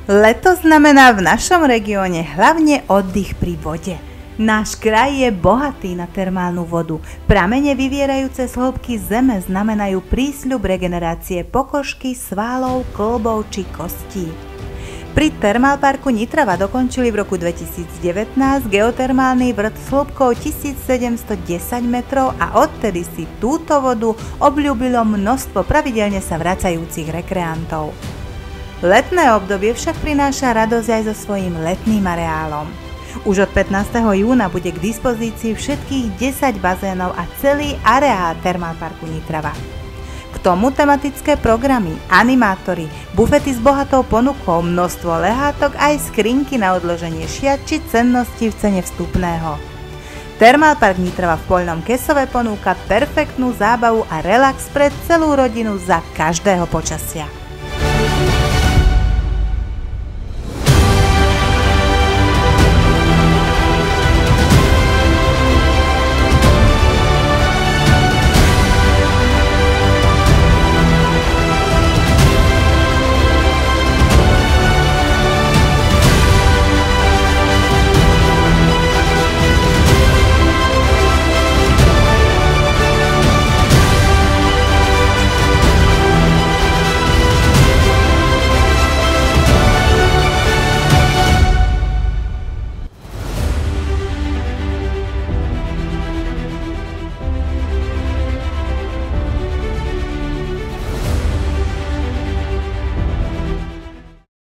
Leto znamená v našom regióne hlavne oddych pri vode. Náš kraj je bohatý na termálnu vodu. Pramene vyvierajúce z hĺbky zeme znamenajú prísľub regenerácie pokožky, svalov, kĺbov či kostí. Pri Termálparku Nitrava dokončili v roku 2019 geotermálny vrt s hĺbkou 1710 metrov a odtedy si túto vodu obľúbilo množstvo pravidelne sa vracajúcich rekreantov. Letné obdobie však prináša radosť aj so svojím letným areálom. Už od 15. júna bude k dispozícii všetkých 10 bazénov a celý areál Termálparku Nitrava. K tomu tematické programy, animátory, bufety s bohatou ponukou, množstvo lehátok aj skrinky na odloženie šiat či cennosti v cene vstupného. Termálpark Nitrava v Poľnom Kesove ponúka perfektnú zábavu a relax pre celú rodinu za každého počasia.